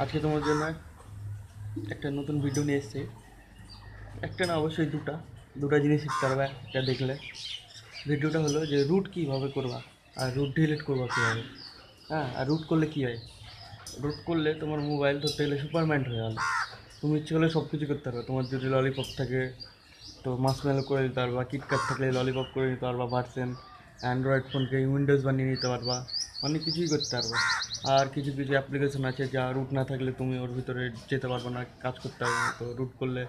আজকে তোমার জন্য একটা নতুন ভিডিও নিয়ে এসেছি। একটা না, অবশ্যই দুটা জিনিস শিখতে পারবে এটা দেখলে। ভিডিওটা হলো যে রুট কীভাবে করবা আর রুট ডিলিট করবা কীভাবে। হ্যাঁ, আর রুট করলে কী হয়, রুট করলে তোমার মোবাইল ধরতে গেলে সুপারম্যান হয়ে গেল। তুমি ইচ্ছে করলে সব কিছু করতে পারবে। তোমার যদি ললিপপ থাকে তো মার্শমেলো করে দিতে পারবা, কিটক্যাট থাকলে ললিপপ করে নিতে পারবা ভার্সেন, অ্যান্ড্রয়েড ফোনকে উইন্ডোজ বানিয়ে নিতে পারবা, অনেক কিছুই করতে পারবে। আর কিছু কিছু অ্যাপ্লিকেশন আছে যা রুট না থাকলে তুমি ওর ভিতরে যেতে পারবে না, কাজ করতে পারবে না। তো রুট করলে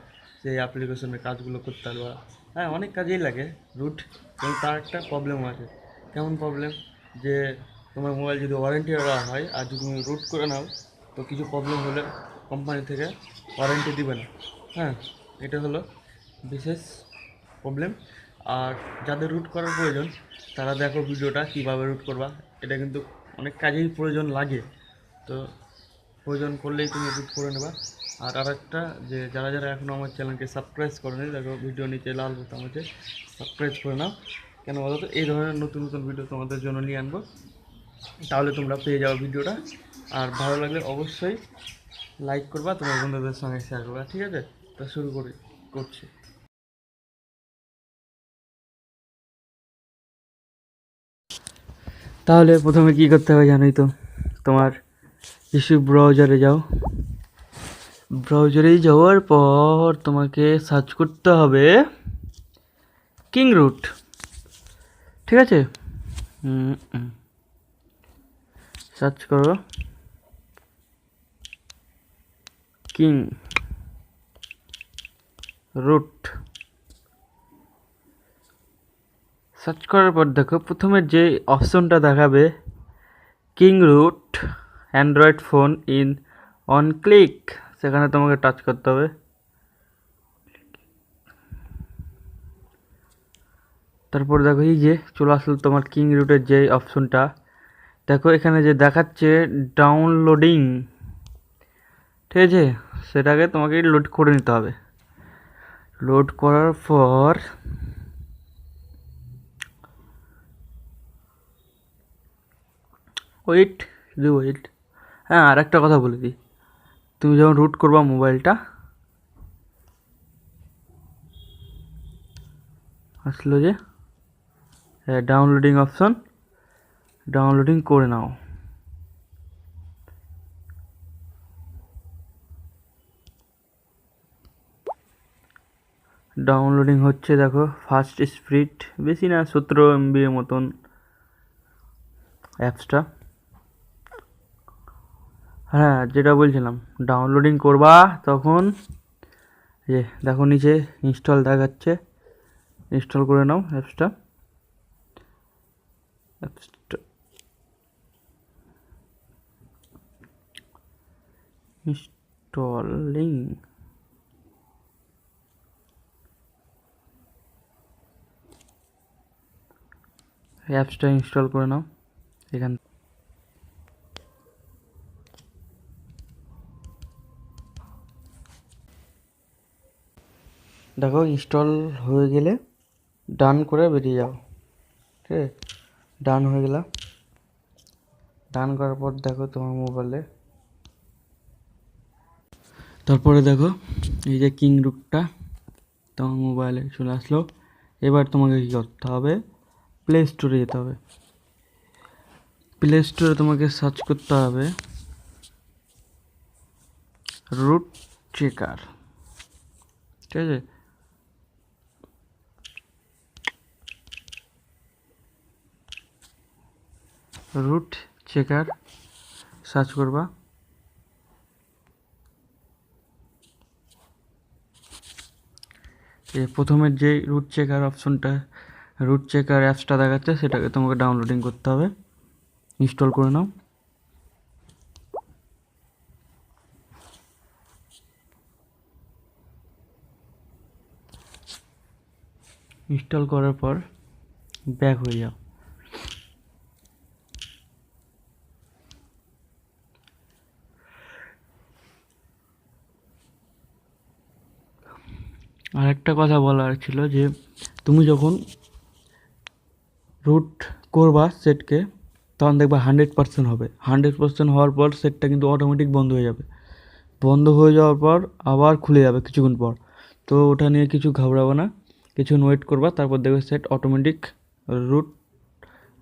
সেই অ্যাপ্লিকেশনের কাজগুলো করতে পারবা। হ্যাঁ, অনেক কাজেই লাগে রুট। এবং তার একটা প্রবলেমও আছে। কেমন প্রবলেম, যে তোমার মোবাইল যদি ওয়ারেন্টি দেওয়া হয় আর যদি তুমি রুট করে নাও তো কিছু প্রবলেম হলে কোম্পানি থেকে ওয়ারেন্টি দিবে না। হ্যাঁ, এটা হলো বিশেষ প্রবলেম। আর যাদের রুট করার প্রয়োজন তারা দেখো ভিডিওটা কীভাবে রুট করবা। এটা কিন্তু অনেক কাজেই প্রয়োজন লাগে। তো প্রয়োজন করলেই তুমি রুট করে নেবা। আর আরেকটা, যে যারা যারা এখনও আমার চ্যানেলকে সাবস্ক্রাইব করেনি, দেখো ভিডিও নিচে লাল বোতাম আছে, সাবস্ক্রাইব করে নাও। কেন বলো তো, এই ধরনের নতুন নতুন ভিডিও তোমাদের জন্য নিয়ে আনবো, তাহলে তোমরা পেয়ে যাও ভিডিওটা। আর ভালো লাগলে অবশ্যই লাইক করবা, তোমার বন্ধুদের সঙ্গে শেয়ার করবা। ঠিক আছে, তো শুরু করছি। তাহলে প্রথমে কি করতে হবে জানোই তো, তোমার ইউটিউব ব্রাউজারে যাও। ব্রাউজারে যাওয়ার পর তোমাকে সার্চ করতে হবে কিং রুট। ঠিক আছে, সার্চ করো কিং রুট। সার্চ করার পর দেখো প্রথমে যে অপশনটা দেখাবে কিং রুট অ্যান্ড্রয়েড ফোন ইন অন ক্লিক, সেখানে তোমাকে টাচ করতে হবে। তারপর দেখো এই যে চলে আসলো তোমার কিং রুটের যে অপশনটা। দেখো এখানে যে দেখাচ্ছে ডাউনলোডিং, ঠিক আছে, সেটাকে তোমাকে লোড করে নিতে হবে। লোড করার পর ওয়েট। হ্যাঁ, আর একটা কথা বলে দিই, তুমি যখন রুট করবা মোবাইলটা, আসলো যে ডাউনলোডিং অপশন, ডাউনলোডিং করে নাও। ডাউনলোডিং হচ্ছে, দেখো ফাস্ট স্পিড, বেশি না, 17 MB এর মতন অ্যাপসটা। হ্যাঁ, যেটা বলছিলাম, ডাউনলোডিং করবা তখন যে দেখো নিচে ইনস্টল দেখাচ্ছে, ইনস্টল করে নাও অ্যাপসটা। ইনস্টলিং, অ্যাপসটা ইনস্টল করে নাও এখান। দেখো ইনস্টল হয়ে গেলে ডান করে বেরিয়ে যাও। ঠিক আছে, ডান হয়ে গেল। ডান করার পর দেখো তোমার মোবাইলে, তারপরে দেখো এই যে কিং রুটটা তোমার মোবাইলে চলে আসলো। এবার তোমাকে কী করতে হবে, প্লে স্টোরে যেতে হবে। প্লে স্টোরে তোমাকে সার্চ করতে হবে রুট চেকার। ঠিক আছে, রুট চেকার সার্চ করবা। প্রথমের যে রুট চেকার অপশনটা, রুট চেকার অ্যাপসটা দেখাচ্ছে, সেটাকে তোমাকে ডাউনলোডিং করতে হবে, ইনস্টল করে নাও। ইনস্টল করার পর ব্যাক হয়ে যাও। আর একটা কথা বলার ছিল, যে তুমি যখন রুট করবা সেটকে, তখন দেখবা 100% হবে। 100% হওয়ার পর সেটটা কিন্তু অটোমেটিক বন্ধ হয়ে যাবে। বন্ধ হয়ে যাওয়ার পর আবার খুলে যাবে কিছুক্ষণ পর। তো ওটা নিয়ে কিছু ঘাবড়াবো না, কিছুক্ষণ ওয়েট করবা, তারপর দেখবে সেট অটোমেটিক রুট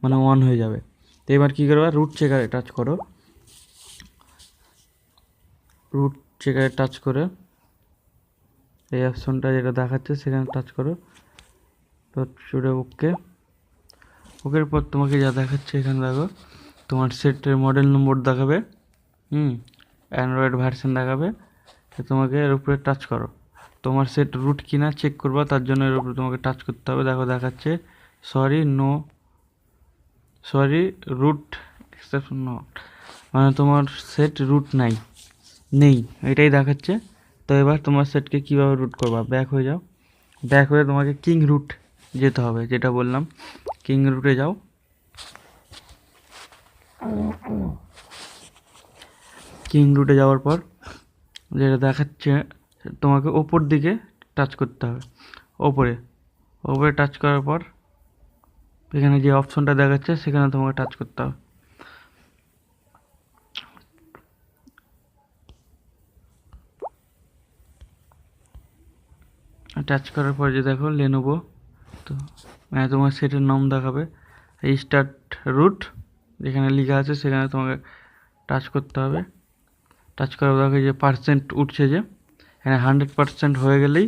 মানে অন হয়ে যাবে। তো এবার কী করবা, রুট চেকারে টাচ করো, রুট চেকারে টাচ করে এই অপশনটা যেটা দেখাচ্ছে সেখানে টাচ করো, তো চুড়ে ওকে। ওকের পর তোমাকে যা দেখাচ্ছে এখানে দেখো তোমার সেটের মডেল নম্বর দেখাবে, অ্যান্ড্রয়েড ভার্সন দেখাবে। তো তোমাকে এর উপরে টাচ করো, তোমার সেট রুট কিনা চেক করবা, তার জন্য এর উপরে তোমাকে টাচ করতে হবে। দেখো দেখাচ্ছে সরি রুট এক্সেপশন নট, মানে তোমার সেট রুট নেই এটাই দেখাচ্ছে। তো এবার তোমার সেটকে কীভাবে রুট করবা, ব্যাক হয়ে যাও, ব্যাক হয়ে তোমাকে কিং রুট যেতে হবে, যেটা বললাম কিং রুটে যাও। কিং রুটে যাওয়ার পর যেটা দেখাচ্ছে তোমাকে ওপর দিকে টাচ করতে হবে, ওপরে টাচ করার পর এখানে যে অপশনটা দেখাচ্ছে সেখানে তোমাকে টাচ করতে হবে। টাচ করার পর যে দেখো লেনোভো, তো মানে তোমার সেটের নাম দেখাবে স্টার্ট রুট, যেখানে লেখা আছে সেখানে তোমাকে টাচ করতে হবে। টাচ করার দেখো যে পার্সেন্ট উঠছে, যে এখানে 100% হয়ে গেলেই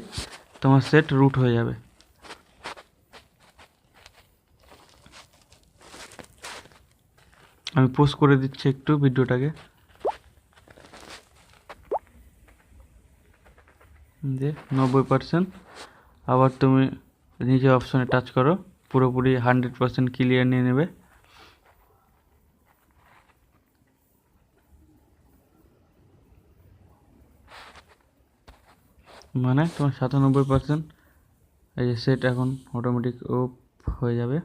তোমার সেট রুট হয়ে যাবে। আমি পোস্ট করে দিচ্ছি একটু ভিডিওটাকে, যে 90%। আবার তুমি নিচে অপশনে টাচ করো, পুরোপুরি 100% ক্লিয়ার নিয়ে নেবে। মানে তোমার 97% এই যে সেট এখন অটোমেটিক অফ হয়ে যাবে।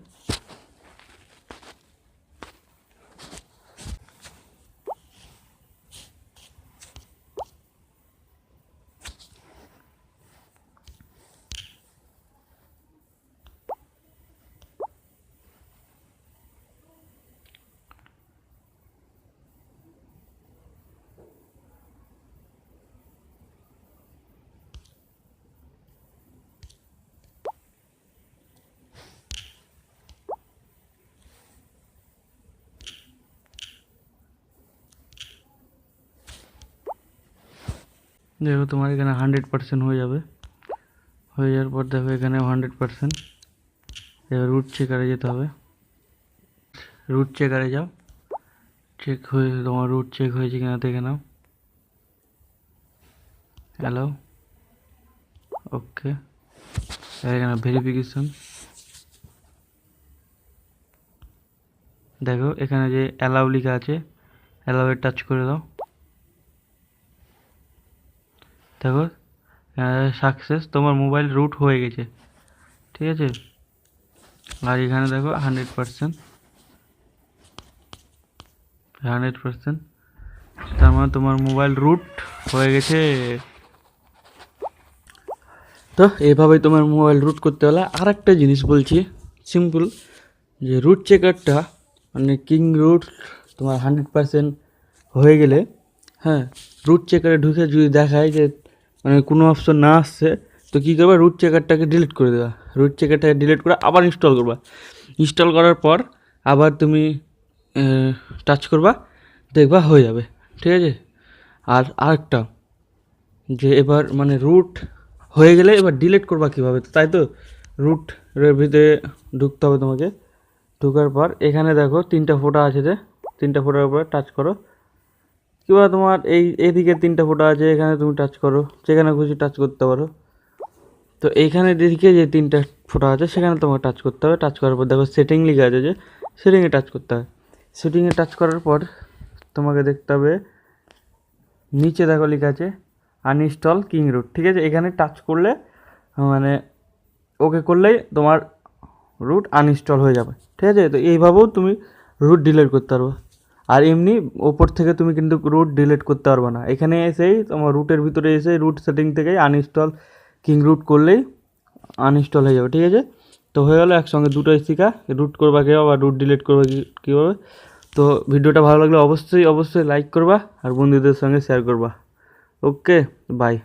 দেখো তোমার এখানে 100% হয়ে যাবে, হয়ে যাওয়ার পর দেখো এখানে 100%। এবার রুট চেকারে যেতে হবে, রুট চেকারে যাও, চেক হয়ে তোমার রুট চেক হয়েছে কিনা দেখে নাও। হ্যালো, ওকে। এখানে ভেরিফিকেশন দেখো, এখানে যে অ্যালাউ লেখা আছে অ্যালাউয়ে টাচ করে দাও। দেখো সাকসেস, তোমার মোবাইল রুট হয়ে গেছে, ঠিক আছে। আর এখানে দেখো 100%, তার মানে তোমার মোবাইল রুট হয়ে গেছে। তো এইভাবেই তোমার মোবাইল রুট করতে হলে। আর একটা জিনিস বলছি সিম্পল, যে রুট চেকারটা মানে কিং রুট তোমার 100% হয়ে গেলে, হ্যাঁ, রুট চেকারে ঢুকে যদি দেখায় যে মানে কোনো অপশন না আসছে, তো কী করবা, রুট চেকারটাকে ডিলিট করে দেবা, রুট চেকারটাকে ডিলিট করে আবার ইনস্টল করবা। ইনস্টল করার পর আবার তুমি টাচ করবা, দেখবা হয়ে যাবে, ঠিক আছে। আর আরেকটা, যে এবার মানে রুট হয়ে গেলে এবার ডিলিট করবা কীভাবে, তাই তো রুটের ভিতরে ঢুকতে হবে তোমাকে। ঢোকার পর এখানে দেখো 3টা ফোঁটা আছে, যে 3টা ফোঁটার উপরে টাচ করো, কিংবা তোমার এইদিকে 3টা ফোঁটা আছে এখানে তুমি টাচ করো, যেখানে খুশি টাচ করতে পারো। তো এইখানে দিকে যে 3টা ফোঁটা আছে সেখানে তোমাকে টাচ করতে হবে। টাচ করার পর দেখো সেটিং লেখা আছে, যে সেটিংয়ে টাচ করতে হবে। সেটিংয়ে টাচ করার পর তোমাকে দেখতে হবে নিচে দেখো লেখা আছে আনইনস্টল কিং রুট, ঠিক আছে। এখানে টাচ করলে মানে ওকে করলেই তোমার রুট আনইনস্টল হয়ে যাবে, ঠিক আছে। তো এইভাবেও তুমি রুট ডিলিট করতে পারবে। আর এমনি ওপর থেকে তুমি কিন্তু রুট ডিলিট করতে পারবে না, এখানে এসেই তোমার রুটের ভিতরে এসে রুট সেটিং থেকেই আনইনস্টল কিং রুট করলেই আনইনস্টল হয়ে যাবে, ঠিক আছে। তো হয়ে গেলো একসঙ্গে দুটোই শেখা, রুট করবা কীভাবে আর রুট ডিলিট করবা কীভাবে। তো ভিডিওটা ভালো লাগলে অবশ্যই লাইক করবা আর বন্ধুদের সঙ্গে শেয়ার করবা। ওকে, বাই।